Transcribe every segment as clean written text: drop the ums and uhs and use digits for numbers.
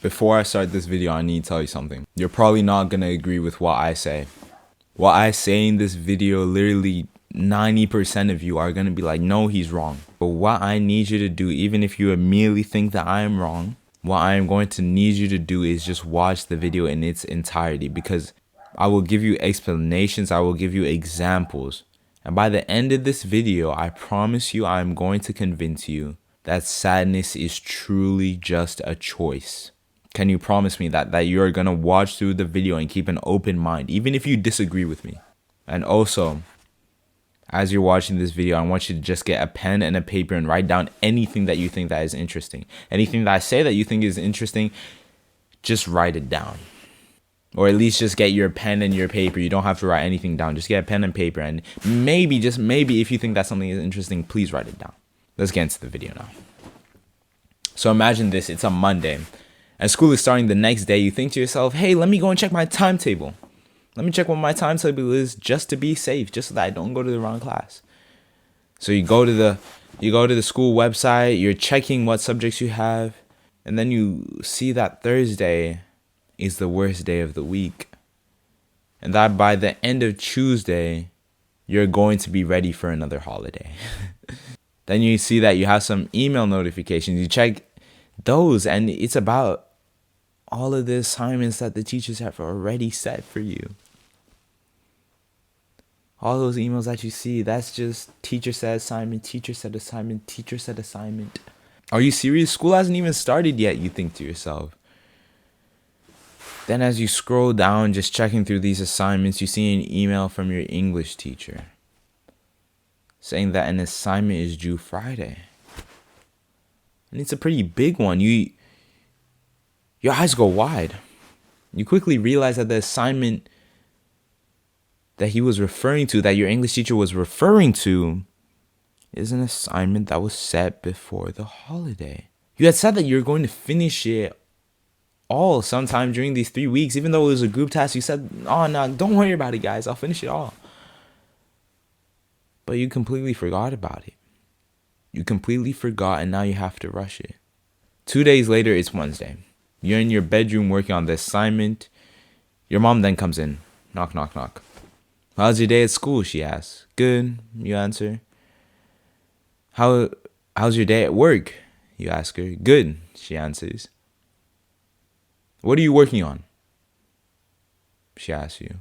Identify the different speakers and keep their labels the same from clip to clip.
Speaker 1: Before I start this video, I need to tell you something. You're probably not gonna agree with what I say. What I say in this video, literally 90% of you are gonna be like, no, he's wrong. But what I need you to do, even if you immediately think that I am wrong, what I am going to need you to do is just watch the video in its entirety, because I will give you explanations, I will give you examples. And by the end of this video, I promise you I'm going to convince you that sadness is truly just a choice. Can you promise me that you're going to watch through the video and keep an open mind, even if you disagree with me? And also, as you're watching this video, I want you to just get a pen and a paper and write down anything that you think that is interesting. Anything that I say that you think is interesting, just write it down. Or at least just get your pen and your paper. You don't have to write anything down. Just get a pen and paper. And maybe, just maybe, if you think that something is interesting, please write it down. Let's get into the video now. So imagine this. It's a Monday, and school is starting the next day. You think to yourself, hey, let me go and check my timetable. Let me check what my timetable is, just to be safe, just so that I don't go to the wrong class. So you go to the school website. You're checking what subjects you have. And then you see that Thursday is the worst day of the week, and that by the end of Tuesday you're going to be ready for another holiday. Then you see that you have some email notifications. You check those, and it's about all of the assignments that the teachers have already set for you. All those emails that you see, that's just teacher said assignment, teacher said assignment, teacher said assignment. Are you serious? School hasn't even started yet, you think to yourself. Then as you scroll down, just checking through these assignments, you see an email from your English teacher saying that an assignment is due Friday. And it's a pretty big one. Your eyes go wide. You quickly realize that the assignment that he was referring to, that your English teacher was referring to, is an assignment that was set before the holiday. You had said that you're going to finish it all sometime during these 3 weeks. Even though it was a group task, you said, oh no, don't worry about it, guys, I'll finish it all. But you completely forgot about it. You completely forgot, and now you have to rush it. 2 days later, it's Wednesday. You're in your bedroom working on the assignment. Your mom then comes in. Knock, knock, knock. How's your day at school? She asks. Good, you answer. How's your day at work? You ask her. Good, she answers. What are you working on? She asks you.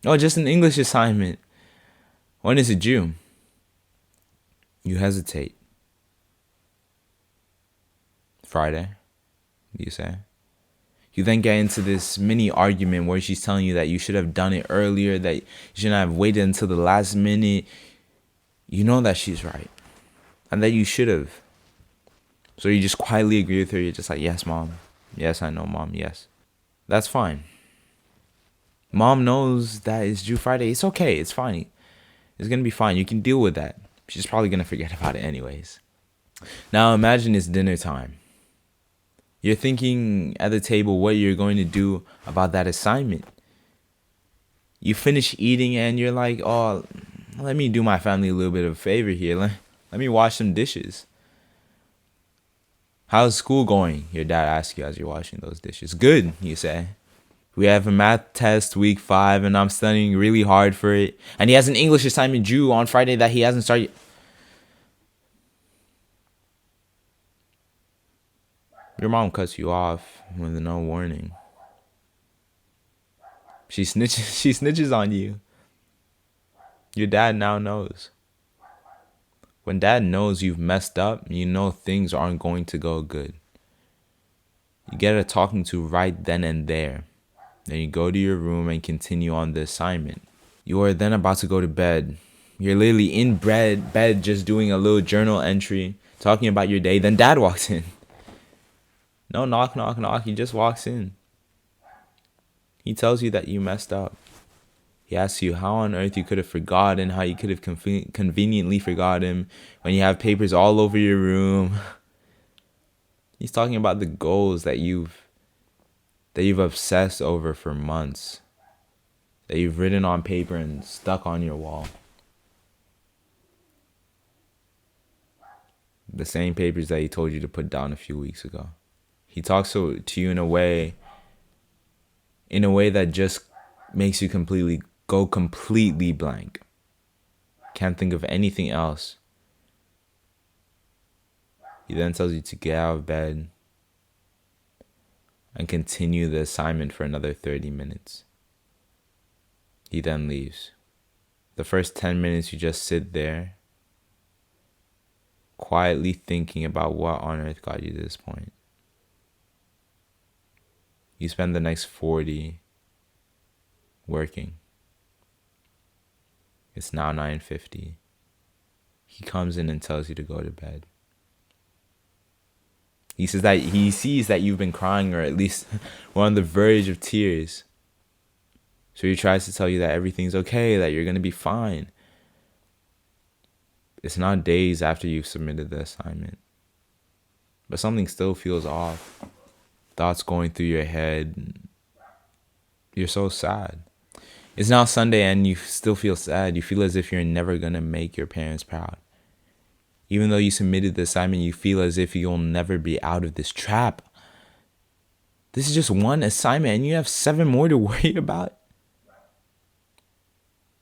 Speaker 1: Oh, just an English assignment. When is it due? You hesitate. Friday, you say. You then get into this mini argument where she's telling you that you should have done it earlier, that you shouldn't have waited until the last minute. You know that she's right, and that you should have. So you just quietly agree with her. You're just like, yes, mom. Yes, I know, mom. Yes. That's fine. Mom knows that it's due Friday. It's okay. It's fine. It's going to be fine. You can deal with that. She's probably going to forget about it anyways. Now imagine it's dinner time. You're thinking at the table what you're going to do about that assignment. You finish eating and you're like, oh, let me do my family a little bit of a favor here. Let me wash some dishes. How's school going? Your dad asks you as you're washing those dishes. Good, you say. We have a math test week 5 and I'm studying really hard for it. And he has an English assignment due on Friday that he hasn't started. Your mom cuts you off with no warning. She snitches on you. Your dad now knows. When dad knows you've messed up, you know things aren't going to go good. You get a talking to right then and there. Then you go to your room and continue on the assignment. You are then about to go to bed. You're literally in bed just doing a little journal entry, talking about your day. Then dad walks in. No knock, knock, knock. He just walks in. He tells you that you messed up. He asks you how on earth you could have forgotten, how you could have conveniently forgotten when you have papers all over your room. He's talking about the goals that you've obsessed over for months, that you've written on paper and stuck on your wall. The same papers that he told you to put down a few weeks ago. He talks to you in a way that just makes you go completely blank. Can't think of anything else. He then tells you to get out of bed and continue the assignment for another 30 minutes. He then leaves. The first 10 minutes you just sit there, quietly thinking about what on earth got you to this point. You spend the next 40 working. It's now 9:50. He comes in and tells you to go to bed. He says that he sees that you've been crying, or at least we're on the verge of tears. So he tries to tell you that everything's okay, that you're going to be fine. It's not days after you've submitted the assignment, but something still feels off. Thoughts going through your head. You're so sad. It's now Sunday and you still feel sad. You feel as if you're never going to make your parents proud. Even though you submitted the assignment, you feel as if you'll never be out of this trap. This is just one assignment and you have 7 more to worry about.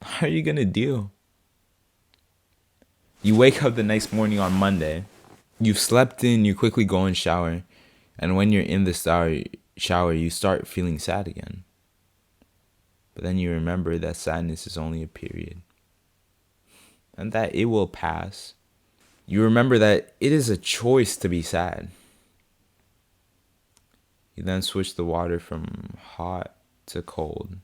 Speaker 1: How are you going to deal? You wake up the next morning on Monday. You've slept in, you quickly go and shower. And when you're in the shower, you start feeling sad again. But then you remember that sadness is only a period. And that it will pass. You remember that it is a choice to be sad. You then switch the water from hot to cold.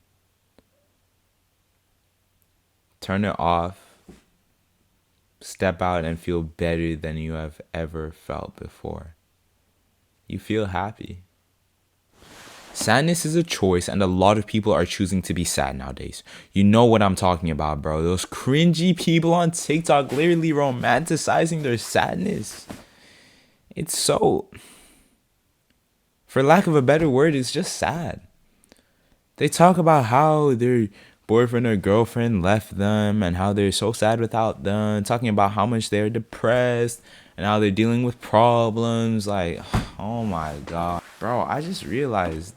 Speaker 1: Turn it off. Step out and feel better than you have ever felt before. You feel happy. Sadness is a choice, and a lot of people are choosing to be sad nowadays. You know what I'm talking about, bro. Those cringy people on TikTok literally romanticizing their sadness. It's so, for lack of a better word, it's just sad. They talk about how their boyfriend or girlfriend left them and how they're so sad without them, talking about how much they're depressed and how they're dealing with problems. Like, oh my God. Bro, I just realized,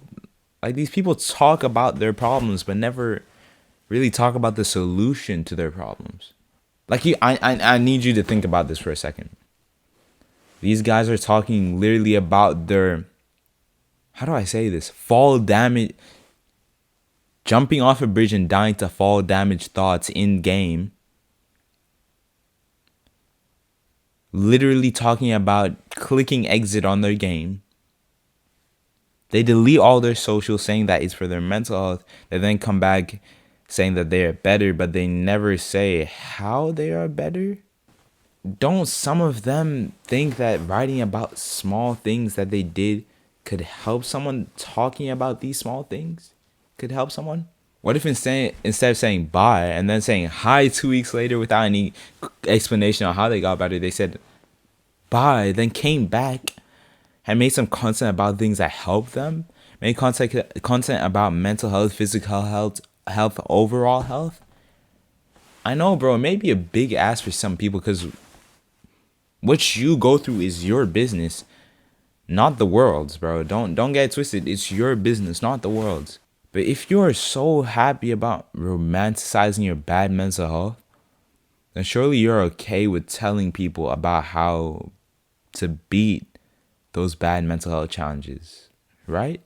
Speaker 1: like, these people talk about their problems but never really talk about the solution to their problems. Like, I need you to think about this for a second. These guys are talking literally about their, how do I say this? Fall damage. Jumping off a bridge and dying to fall damage thoughts in game. Literally talking about clicking exit on their game. They delete all their socials saying that it's for their mental health. They then come back saying that they are better, but they never say how they are better. Don't some of them think that writing about small things that they did could help someone? Talking about these small things could help someone? What if instead of saying bye and then saying hi 2 weeks later without any explanation on how they got better, they said bye, then came back and made some content about things that help them, made content about mental health, physical health, overall health? I know, bro, it may be a big ask for some people because what you go through is your business, not the world's, bro. Don't get it twisted. It's your business, not the world's. But if you're so happy about romanticizing your bad mental health, then surely you're okay with telling people about how to beat those bad mental health challenges, right?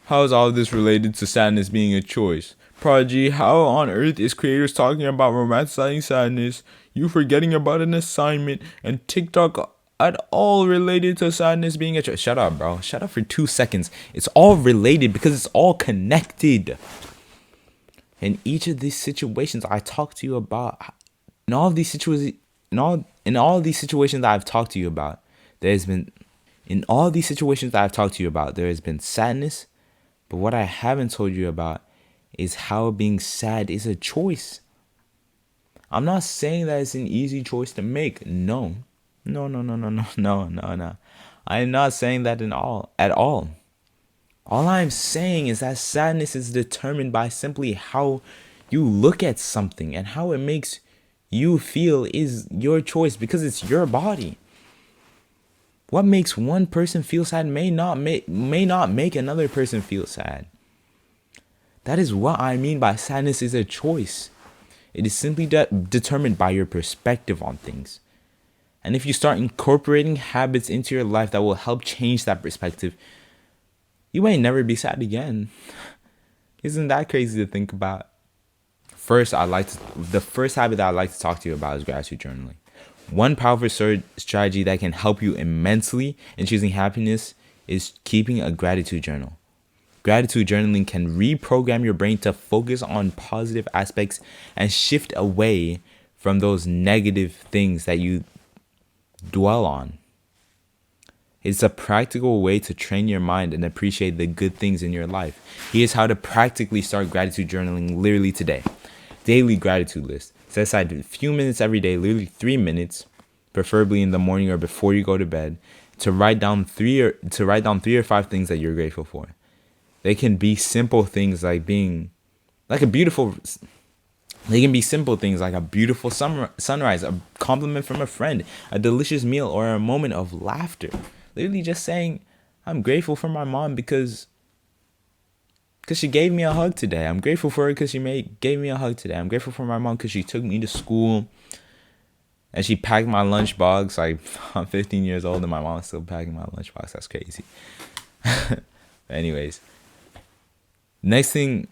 Speaker 1: How is all of this related to sadness being a choice? Prodigy, how on earth is creators talking about romanticizing sadness, you forgetting about an assignment, and TikTok at all related to sadness being a choice? Shut up, bro. Shut up for 2 seconds. It's all related because it's all connected. In each of these situations I talked to you about, in all these situations that I've talked to you about, there has been sadness, but what I haven't told you about is how being sad is a choice. I'm not saying that it's an easy choice to make. No. I am not saying that at all. All I'm saying is that sadness is determined by simply how you look at something, and how it makes you feel is your choice because it's your body. What makes one person feel sad may not make another person feel sad. That is what I mean by sadness is a choice. It is simply determined by your perspective on things. And if you start incorporating habits into your life that will help change that perspective, you may never be sad again. Isn't that crazy to think about? The first habit that I'd like to talk to you about is gratitude journaling. One powerful strategy that can help you immensely in choosing happiness is keeping a gratitude journal. Gratitude journaling can reprogram your brain to focus on positive aspects and shift away from those negative things that you dwell on. It's a practical way to train your mind and appreciate the good things in your life. Here's how to practically start gratitude journaling literally today. Daily gratitude list. Set aside a few minutes every day, literally 3 minutes, preferably in the morning or before you go to bed, to write down three or 5 things that you're grateful for. They can be simple things like being like a beautiful. They can be simple things like a beautiful sunrise, a compliment from a friend, a delicious meal, or a moment of laughter. Literally just saying, I'm grateful for my mom because she gave me a hug today. I'm grateful for her because she gave me a hug today. I'm grateful for my mom because she took me to school and she packed my lunchbox. Like, I'm 15 years old and my mom's still packing my lunchbox. That's crazy. Anyways, next thing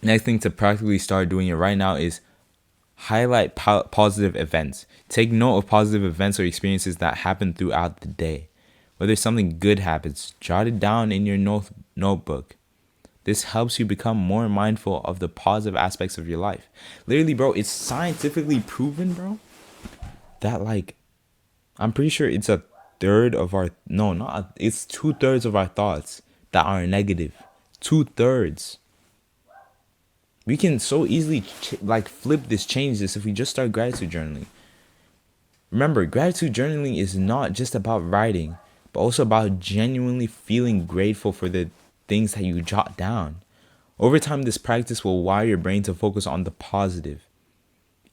Speaker 1: to practically start doing it right now is highlight positive events. Take note of positive events or experiences that happen throughout the day. Whether something good happens, jot it down in your notebook. This helps you become more mindful of the positive aspects of your life. Literally, bro, it's scientifically proven, bro, that I'm pretty sure it's a third of our, no, not, it's 2/3 of our thoughts that are negative. 2/3. We can so easily change this if we just start gratitude journaling. Remember, gratitude journaling is not just about writing, but also about genuinely feeling grateful for the things that you jot down. Over time, this practice will wire your brain to focus on the positive,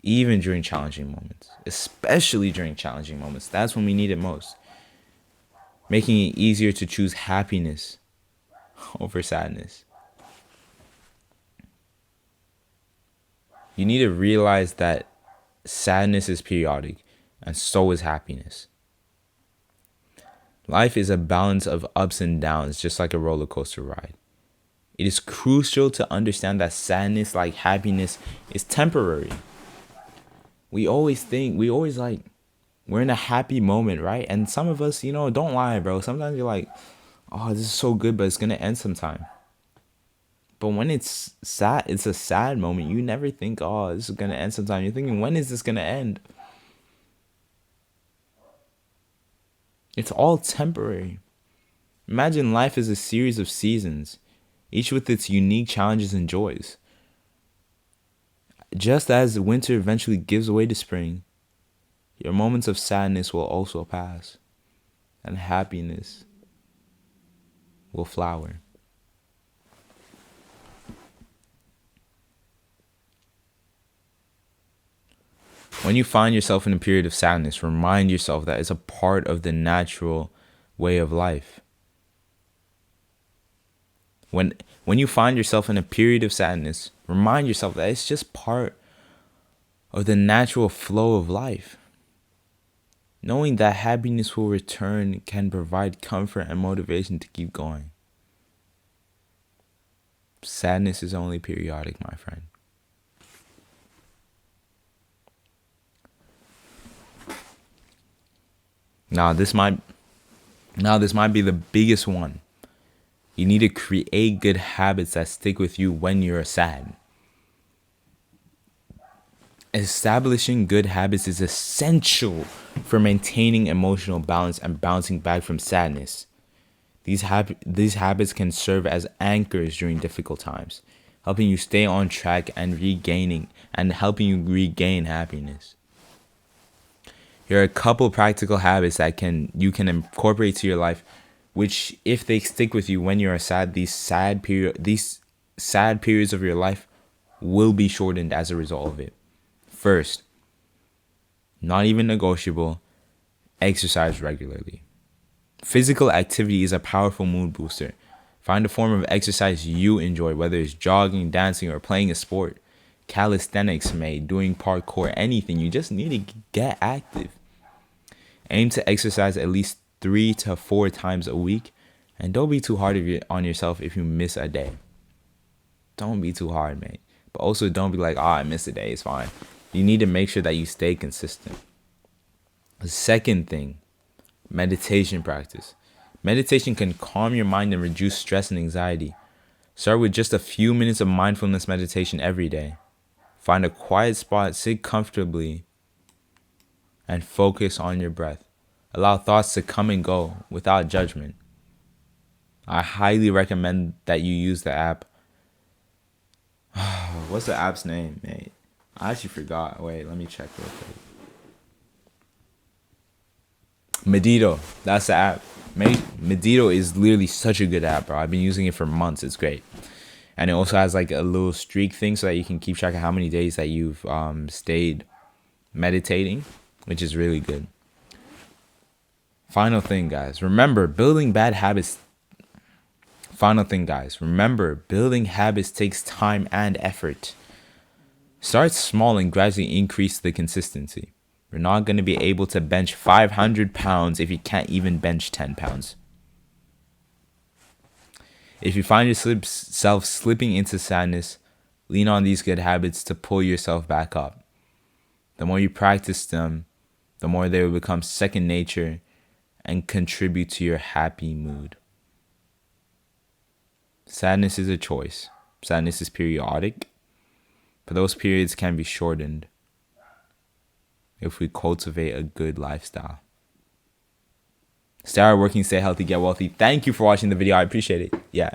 Speaker 1: even during challenging moments, especially during challenging moments. That's when we need it most, making it easier to choose happiness over sadness. You need to realize that sadness is periodic, and so is happiness. Life is a balance of ups and downs, just like a roller coaster ride. It is crucial to understand that sadness, like happiness, is temporary. We always we're in a happy moment, right? And some of us, don't lie, bro. Sometimes you're like, oh, this is so good, but it's going to end sometime. But when it's sad, it's a sad moment. You never think, oh, this is going to end sometime. You're thinking, when is this going to end? It's all temporary. Imagine life as a series of seasons, each with its unique challenges and joys. Just as the winter eventually gives way to spring, your moments of sadness will also pass, and happiness will flower. When you find yourself in a period of sadness, remind yourself that it's a part of the natural way of life. When you find yourself in a period of sadness, remind yourself that it's just part of the natural flow of life. Knowing that happiness will return can provide comfort and motivation to keep going. Sadness is only periodic, my friend. Now this might be the biggest one. You need to create good habits that stick with you when you're sad. Establishing good habits is essential for maintaining emotional balance and bouncing back from sadness. These habits can serve as anchors during difficult times, helping you stay on track and helping you regain happiness. Here are a couple practical habits that you can incorporate to your life, which, if they stick with you when you're sad, these sad periods of your life will be shortened as a result of it. First, not even negotiable, Exercise regularly. Physical activity is a powerful mood booster. Find a form of exercise you enjoy, whether it's jogging, dancing, or playing a sport. Calisthenics, mate, doing parkour, anything. You just need to get active. Aim to exercise at least 3 to 4 times a week, and don't be too hard on yourself if you miss a day. Don't be too hard, mate. But also don't be like, I missed a day, it's fine. You need to make sure that you stay consistent. The second thing, meditation practice. Meditation can calm your mind and reduce stress and anxiety. Start with just a few minutes of mindfulness meditation every day. Find a quiet spot, sit comfortably, and focus on your breath. Allow thoughts to come and go without judgment. I highly recommend that you use the app. What's the app's name, mate? I actually forgot. Wait, let me check real quick. Medito. That's the app. Medito is literally such a good app, bro. I've been using it for months. It's great. And it also has like a little streak thing so that you can keep track of how many days that you've stayed meditating, which is really good. Final thing, guys. Remember, building habits takes time and effort. Start small and gradually increase the consistency. You're not going to be able to bench 500 pounds if you can't even bench 10 pounds. If you find yourself slipping into sadness, lean on these good habits to pull yourself back up. The more you practice them, the more they will become second nature and contribute to your happy mood. Sadness is a choice. Sadness is periodic, but those periods can be shortened if we cultivate a good lifestyle. Stay hardworking, stay healthy, get wealthy. Thank you for watching the video. I appreciate it. Yeah.